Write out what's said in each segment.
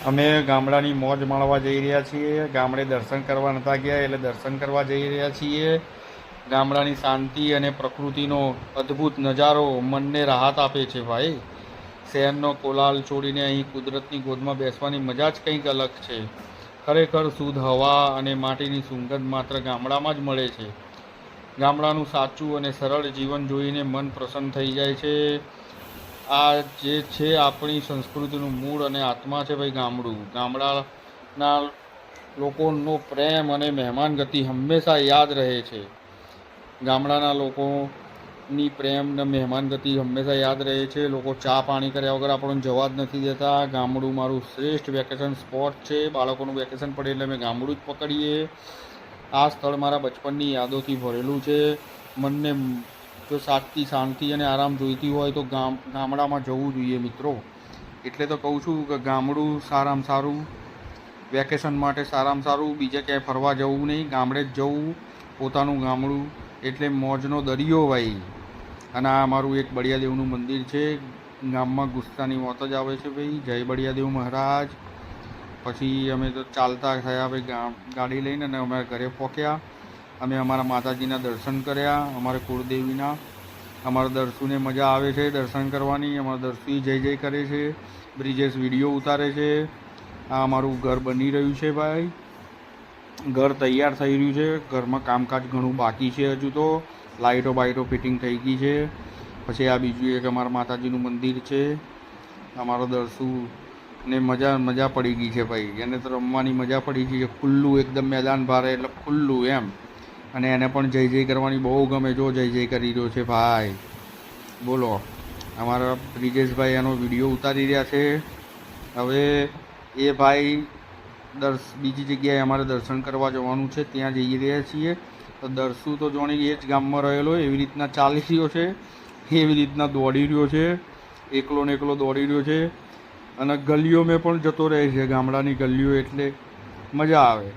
અમે ગામડાની મોજ માણવા જઈ રહ્યા છીએ. ગામડે દર્શન કરવા નહોતા ગયા એટલે દર્શન કરવા જઈ રહ્યા છીએ. ગામડાની શાંતિ અને પ્રકૃતિનો અદ્ભુત નજારો મનને રાહત આપે છે ભાઈ. શહેરનો કોલાહલ છોડીને અહીં કુદરતની ગોદમાં બેસવાની મજા જ કંઈક અલગ છે. ખરેખર શુદ્ધ હવા અને માટીની સુગંધ માત્ર ગામડામાં જ મળે છે. ગામડાનું સાચું અને સરળ જીવન જોઈને મન પ્રસન્ન થઈ જાય છે. આ જે છે આપણી સંસ્કૃતિનું મૂળ અને આત્મા છે ભાઈ ગામડું. ગામડાના લોકોનો પ્રેમ અને મહેમાન ગતિ હંમેશા યાદ રહે છે. ગામડાના લોકોની પ્રેમ અને મહેમાન ગતિ હંમેશા યાદ રહે છે. લોકો ચા પાણી કર્યા વગર આપણને જવા જ નથી દેતા. ગામડું મારું શ્રેષ્ઠ વેકેશન સ્પોટ છે. બાળકોનું વેકેશન પડે એટલે અમે ગામડું જ પકડીએ. આ સ્થળ મારા બચપનની યાદોથી ભરેલું છે. મનને જો સાચી શાંતિ અને આરામ જોઈતી હોય તો ગામડામાં જવું જોઈએ મિત્રો. એટલે તો કહું છું કે ગામડું સારામાં સારું, વેકેશન માટે સારામાં સારું. બીજે ક્યાંય ફરવા જવું નહીં, ગામડે જ જવું. પોતાનું ગામડું એટલે મોજનો દરિયો ભાઈ. અને આ અમારું એક બળિયાદેવનું મંદિર છે. ગામમાં ગુસ્સાની મોત જ આવે છે ભાઈ. જય બળિયાદેવ મહારાજ. પછી અમે તો ચાલતા થયા ભાઈ ગાડી લઈને અને અમે ઘરે પહોંચ્યા. અમે અમારા માતાજીના દર્શન કર્યા, અમારે કુળદેવીના. અમારા દર્શુને મજા આવે છે દર્શન કરવાની. અમારા દર્શુ જય જય કરે છે. બ્રિજેશ વિડીયો ઉતારે છે. આ અમારું ઘર બની રહ્યું છે ભાઈ. ઘર તૈયાર થઈ રહ્યું છે. ઘરમાં કામકાજ ઘણું બાકી છે હજુ તો. લાઇટો બાઇટો ફિટિંગ થઈ ગઈ છે. પછી આ બીજું એક અમારા માતાજીનું મંદિર છે. અમારો દર્શુને મજા પડી ગઈ છે ભાઈ. એને તો રમવાની મજા પડી ગઈ છે. ખુલ્લું એકદમ મેદાન ભારે એટલે ખુલ્લું એમ. અને એને પણ જય જય કરવાની બહુ ગમે. જો જય જય કરી રહ્યો છે ભાઈ. બોલો, અમારા બ્રિજેશભાઈ એનો વિડીયો ઉતારી રહ્યા છે. હવે એ ભાઈ બીજી જગ્યાએ અમારે દર્શન કરવા જવાનું છે, ત્યાં જઈ રહ્યા છીએ. તો દર્શુ તો જોણી એ જ ગામમાં રહેલો, એવી રીતના ચાલી રહ્યો છે, એવી રીતના દોડી રહ્યો છે. એકલો ને એકલો દોડી રહ્યો છે. અને ગલીઓમાં પણ જતો રહે છે. ગામડાની ગલીઓ એટલે મજા આવે.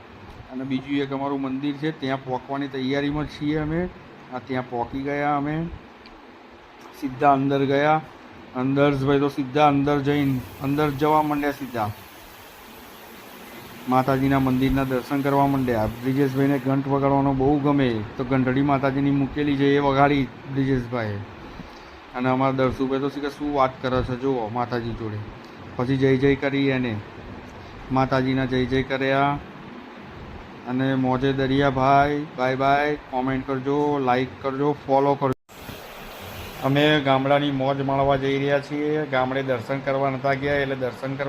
અને બીજું એક અમારું મંદિર છે, ત્યાં પહોંચવાની તૈયારીમાં છીએ અમે. ત્યાં પહોંચી ગયા અમે. સીધા અંદર ગયા. ભાઈ તો સીધા અંદર જઈને અંદર જવા માંડ્યા. સીધા માતાજીના મંદિરના દર્શન કરવા માંડ્યા. બ્રિજેશભાઈને ઘંટ વગાડવાનો બહુ ગમે, તો ઘંટડી માતાજીની મૂકેલી છે એ વગાડી બ્રિજેશભાઈ. અને અમારા દર્શુભાઈ તો શું વાત કરે છે જુઓ માતાજી જોડે. પછી જય જય કરી એને માતાજીના જય જય કર્યા. અને મોજે દરિયા ભાઈ. Bye bye. કોમેન્ટ કરજો, લાઈક કરજો, ફોલો કરજો. અમે ગામડાની મોજ માણવા જઈ રહ્યા છીએ. ગામડે દર્શન કરવા નહોતા ગયા એટલે દર્શન કરવા